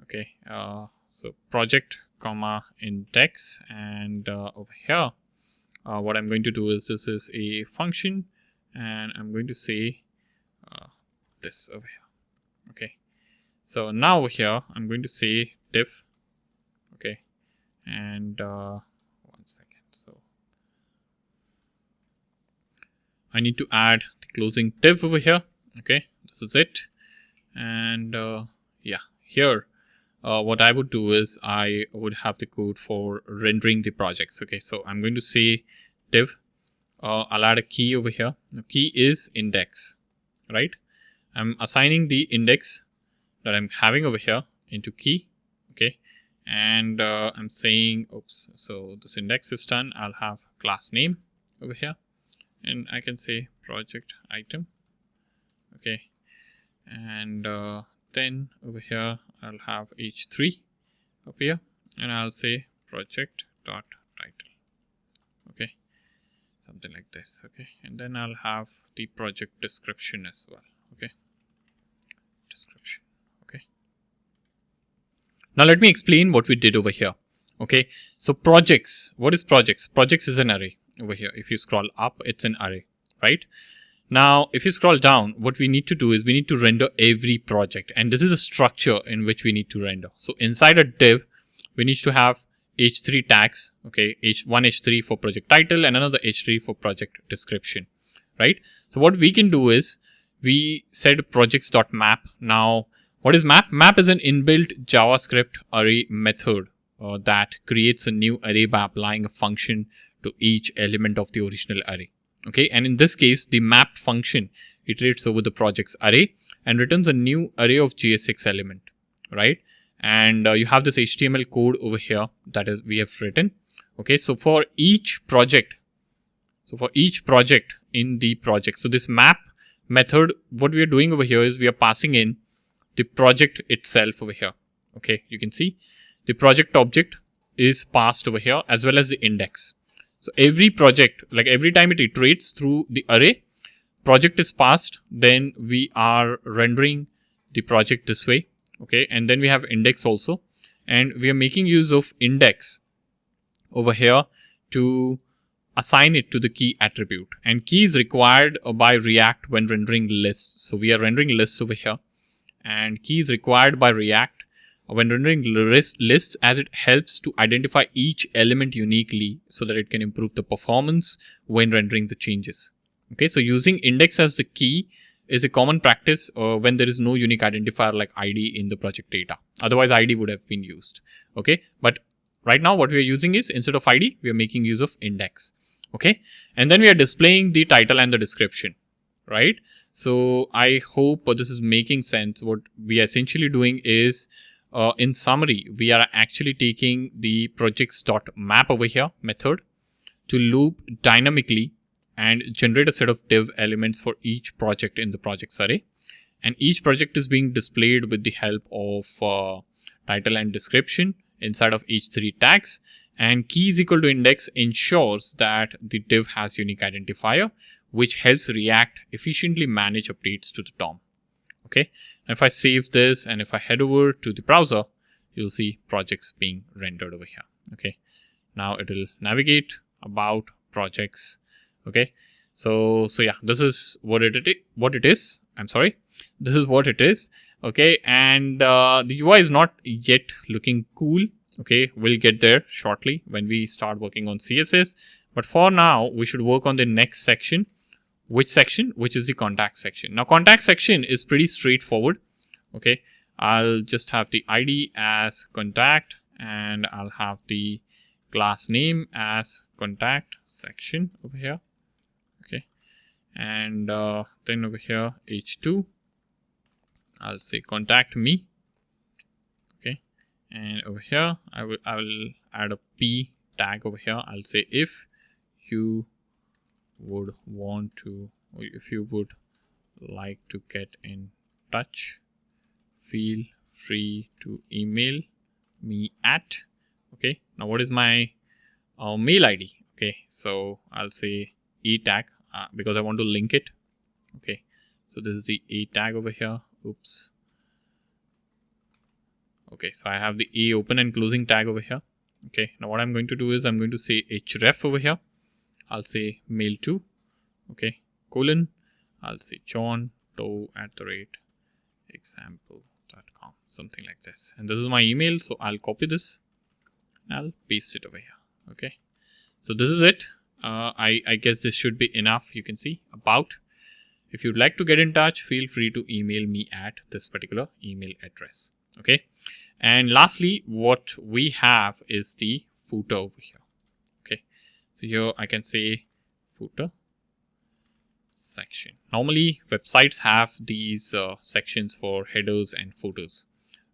Okay, so project comma index, and over here what I'm going to do is, this is a function, and I'm going to say this over here. Okay. So now over here, I'm going to say div. Okay. And 1 second. So I need to add the closing div over here. Okay. This is it. And yeah, here, what I would do is I would have the code for rendering the projects. Okay. So I'm going to say div. I'll add a key over here. The key is index, right? I'm assigning the index that I'm having over here into key. Okay. And I'm saying, oops, so this index is done. I'll have class name over here, and I can say project item. Okay. And then over here, I'll have h3 up here, and I'll say project dot title. Okay. Something like this. Okay. And then I'll have the project description as well. Okay. Description. Okay. Now let me explain what we did over here. Okay. So projects. What is projects? Projects is an array over here. If you scroll up, it's an array, right? Now, if you scroll down, what we need to do is we need to render every project. And this is a structure in which we need to render. So inside a div, we need to have h3 tags. Okay. One h3 for project title and another h3 for project description, right? So what we can do is we said projects.map. Now, what is map? Map is an inbuilt JavaScript array method that creates a new array by applying a function to each element of the original array. Okay, and in this case, the map function iterates over the project's array and returns a new array of JSX element, right? And you have this HTML code over here that is we have written. Okay, so for each project, in the project, so this map method, what we are doing over here is we are passing in the project itself over here. Okay, you can see the project object is passed over here as well as the index. So every project, like every time it iterates through the array, project is passed, then we are rendering the project this way. Okay, and then we have index also, and we are making use of index over here to assign it to the key attribute, and key is required by React when rendering lists. So we are rendering lists over here, and key is required by React when rendering lists, as it helps to identify each element uniquely so that it can improve the performance when rendering the changes. Okay, so using index as the key is a common practice when there is no unique identifier like ID in the project data. Otherwise, ID would have been used. Okay, but right now what we are using is, instead of ID, we are making use of index. Okay, and then we are displaying the title and the description, right? So I hope this is making sense. What we are essentially doing is, in summary, we are actually taking the projects.map over here method to loop dynamically and generate a set of div elements for each project in the projects array. And each project is being displayed with the help of title and description inside of h3 tags. And key is equal to index ensures that the div has unique identifier, which helps React efficiently manage updates to the DOM. Okay. If I save this and if I head over to the browser, you'll see projects being rendered over here. Okay. Now it will navigate about projects. Okay. So yeah, this is what it is. I'm sorry. This is what it is. Okay. And the UI is not yet looking cool. Okay. We'll get there shortly when we start working on CSS. But for now, we should work on the next section. Which section? Which is the contact section. Now, contact section is pretty straightforward. Okay, I'll just have the ID as contact, and I'll have the class name as contact section over here. Okay, and then over here h2, I'll say contact me. Okay, and over here I will add a p tag over here. I'll say if you would want to, or if you would like to get in touch, feel free to email me at. Okay, now what is my mail ID? Okay, so I'll say e tag because I want to link it. Okay, so this is the e tag over here. Oops. Okay, so I have the e open and closing tag over here. Okay, now what I'm going to do is I'm going to say href over here. I'll say mail to, okay, colon, I'll say John photo@example.com, something like this. And this is my email, so I'll copy this and I'll paste it over here. Okay, so this is it. I guess this should be enough. You can see about. If you'd like to get in touch, feel free to email me at this particular email address. Okay, and lastly, what we have is the footer over here. Okay, so here I can say footer section. Normally websites have these sections for headers and footers,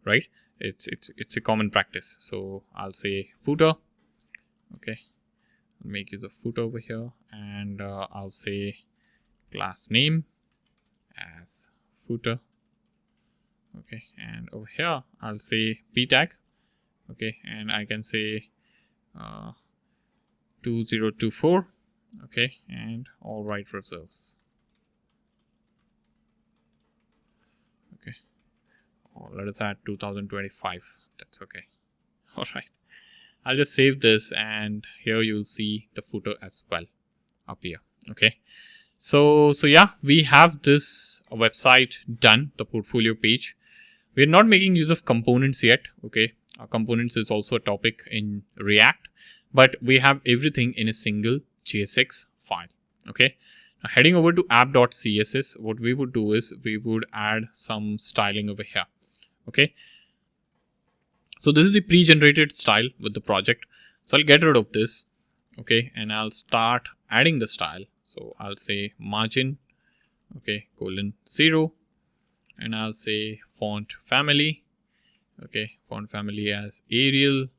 right? It's a common practice. So I'll say footer. Okay, I'll make use of footer over here, and I'll say class name as footer. Okay, and over here I'll say p tag. Okay, and I can say 2024. Okay, and all right reserves. Okay, or let us add 2025. That's okay. All right, I'll just save this, and here you'll see the footer as well up here. Okay, so yeah, we have this website done, the portfolio page. We're not making use of components yet. Okay, components is also a topic in React, but we have everything in a single JSX file. Okay, now heading over to app.css, what we would do is we would add some styling over here. Okay, so this is the pre-generated style with the project. So I'll get rid of this. Okay, and I'll start adding the style. So I'll say margin, okay, :0, and I'll say font family. Okay, font family as Arial.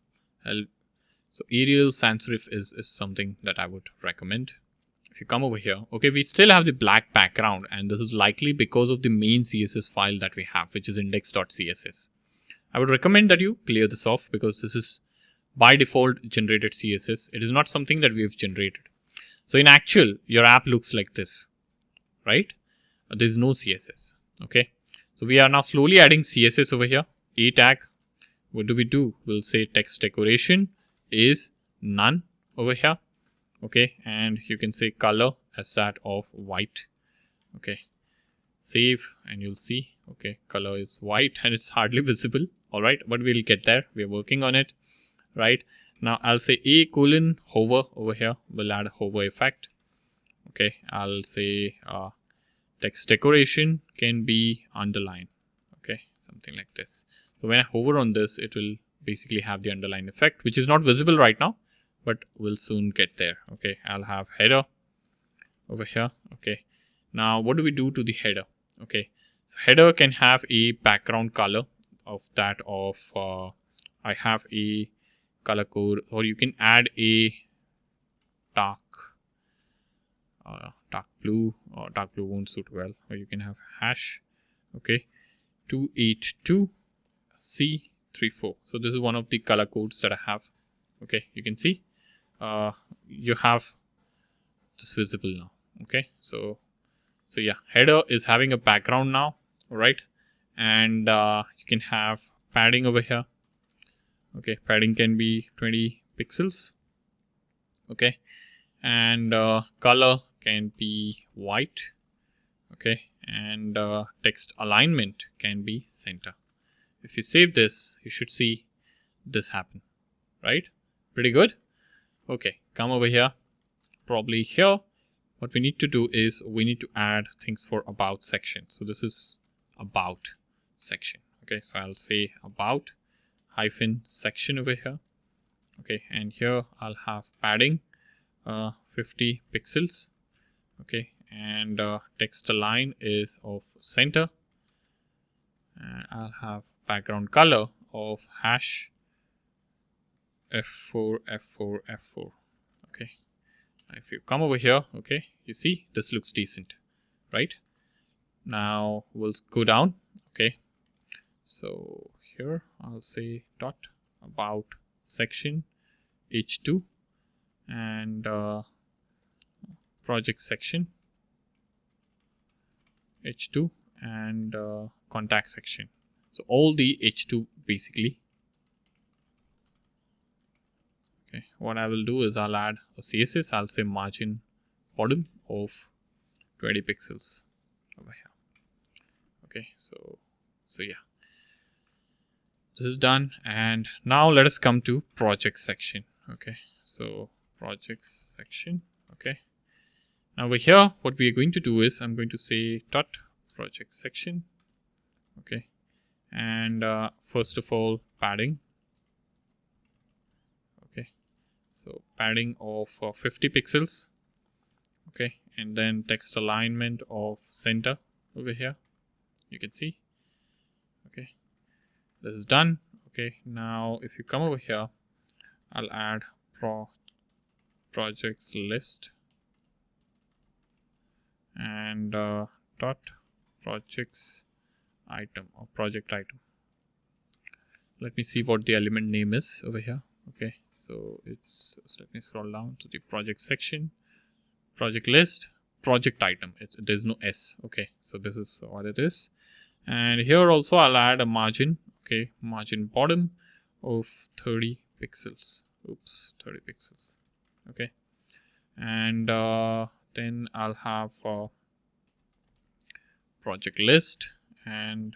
So Arial sans serif is something that I would recommend. If you come over here, okay, we still have the black background, and this is likely because of the main CSS file that we have, which is index.css. I would recommend that you clear this off because this is by default generated CSS. It is not something that we have generated. So in actual, your app looks like this, right? There's no CSS. Okay, so we are now slowly adding CSS over here. A tag, what do? We'll say text decoration is none over here. Okay, and you can say color as that of white. Okay, save, and you'll see, okay, color is white and it's hardly visible. All right, but we'll get there. We're working on it. Right, now I'll say hover over here. We'll add a hover effect. Okay, I'll say text decoration can be underline. Okay, something like this. So when I hover on this, it will basically have the underline effect, which is not visible right now, but we'll soon get there. Okay, I'll have header over here. Okay, now what do we do to the header? Okay, so header can have a background color of that of I have a color code, or you can add a dark blue, or dark blue won't suit well, or you can have hash. Okay, 282C34. So this is one of the color codes that I have. Okay, you can see you have this visible now. Okay, so yeah, header is having a background now. All right, and you can have padding over here. Okay, padding can be 20 pixels. Okay, and color can be white. Okay, and text alignment can be center. If you save this, you should see this happen, right? Pretty good. Okay, come over here. Probably here, what we need to do is we need to add things for about section. So this is about section. Okay, so I'll say about -section over here. Okay, and here I'll have padding 50 pixels. Okay, and text align is of center, and I'll have background color of hash F4 F4 F4. Okay, if you come over here, okay, you see this looks decent, right? Now we'll go down. Okay, so here I'll say dot about section h2 and project section h2 and contact section. So all the h2 basically. Okay, what I will do is I'll add a CSS. I'll say margin bottom of 20 pixels over here. Okay, so yeah, this is done. And now let us come to project section. Okay, so projects section. Okay, now over here, what we are going to do is I'm going to say dot project section. Okay, and first of all, padding. Okay, so padding of 50 pixels. Okay, and then text alignment of center over here. You can see. Okay, this is done. Okay, now if you come over here, I'll add projects list and dot projects item or project item. Let me see what the element name is over here. Okay, so let me scroll down to the project section, project list, project item. There's no S. Okay, so this is what it is. And here also I'll add a margin. Okay, margin bottom of 30 pixels. Oops, 30 pixels. Okay, and then I'll have project list and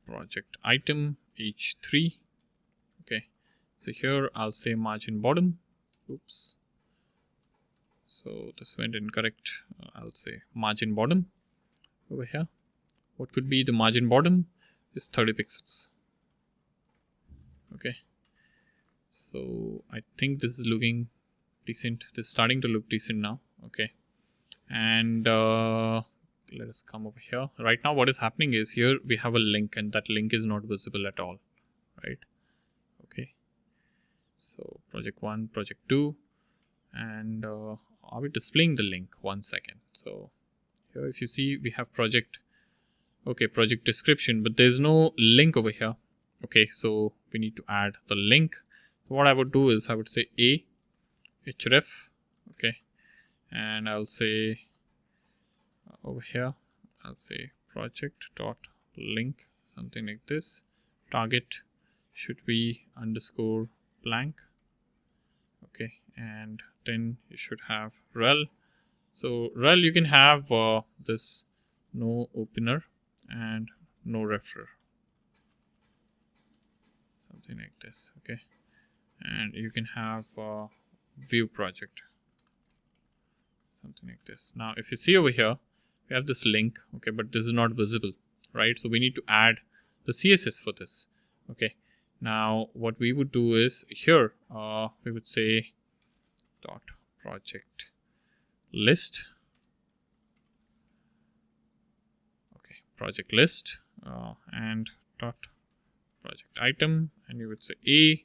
project item each 3. Okay, so here I'll say margin bottom. Oops, so this went incorrect. I'll say margin bottom over here. What could be the margin bottom is 30 pixels. Okay, so I think this is looking decent. This is starting to look decent now. Okay, and let us come over here. Right now what is happening is here we have a link and that link is not visible at all, right? Okay, so project 1, project 2, and are we displaying the link? 1 second. So here if you see we have project, okay, project description, but there's no link over here. Okay, so we need to add the link. So what I would do is I would say a href. Okay, and I'll say over here I'll say project dot link, something like this. Target should be underscore blank. Okay, and then you should have rel. So rel you can have this no opener and no referrer, something like this. Okay, and you can have view project, something like this. Now if you see over here we have this link, okay, but this is not visible, right? So we need to add the CSS for this. Okay, now what we would do is here we would say dot project list. Okay, project list and dot project item, and you would say a,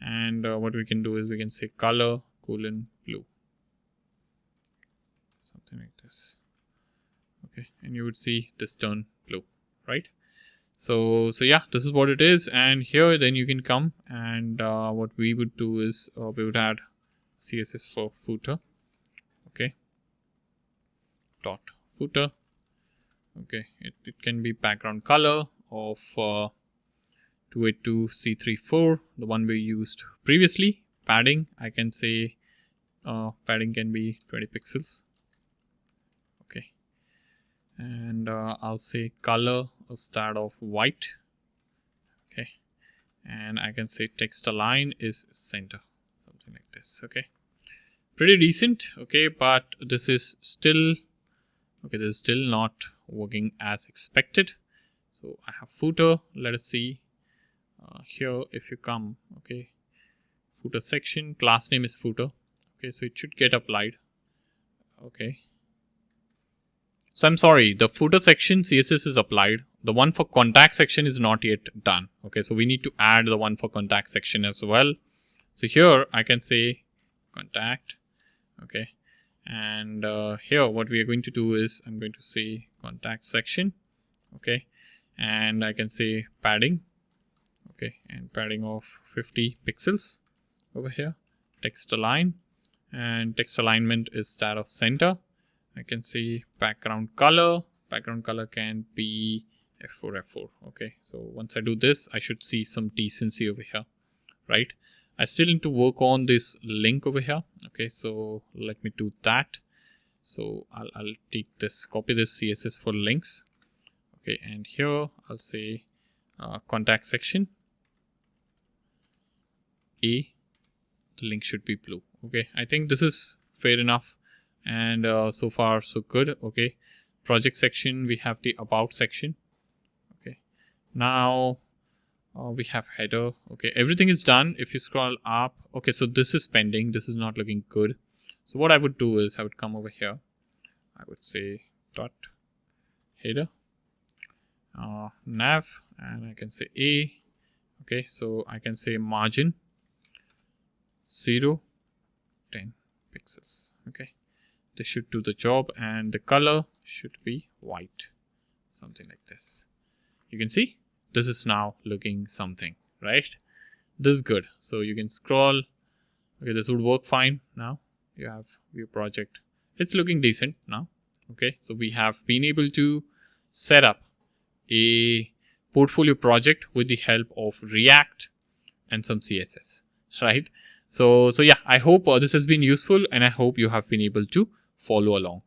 and what we can do is we can say color colon blue, something like this. Okay, and you would see this turn blue, right? So yeah, this is what it is. And here then you can come and what we would do is we would add CSS for footer. Okay, dot footer. Okay, it can be background color of 282C34, the one we used previously. Padding, I can say padding can be 20 pixels. Okay, and I'll say color of that of white. Okay, and I can say text align is center, something like this. Okay, pretty decent. Okay, but this is still not working as expected. So I have footer. Let us see here. If you come, okay, footer section, class name is footer. Okay, so it should get applied. Okay, so I'm sorry, the footer section CSS is applied. The one for contact section is not yet done. Okay, so we need to add the one for contact section as well. So here I can say contact. Okay, and here what we are going to do is I'm going to say contact section. Okay, and I can say padding. Okay, and padding of 50 pixels over here. Text align, and text alignment is that of center. I can see background color. Background color can be F4. Okay, so once I do this, I should see some decency over here, right? I still need to work on this link over here. Okay, so let me do that. So I'll take this, copy this CSS for links. Okay, and here I'll say contact section A, the link should be blue. Okay, I think this is fair enough, and so far so good. Okay, project section, we have the about section. Okay, now we have header. Okay, everything is done. If you scroll up, okay, so this is pending, this is not looking good. So what I would do is I would come over here, I would say dot header nav, and I can say A. Okay, so I can say margin 0, 10 pixels. Okay, this should do the job, and the color should be white, something like this. You can see this is now looking something, right? This is good. So you can scroll. Okay, this would work fine. Now you have your project, it's looking decent now. Okay, so we have been able to set up a portfolio project with the help of React and some CSS, right? So yeah, I hope this has been useful, and I hope you have been able to follow along.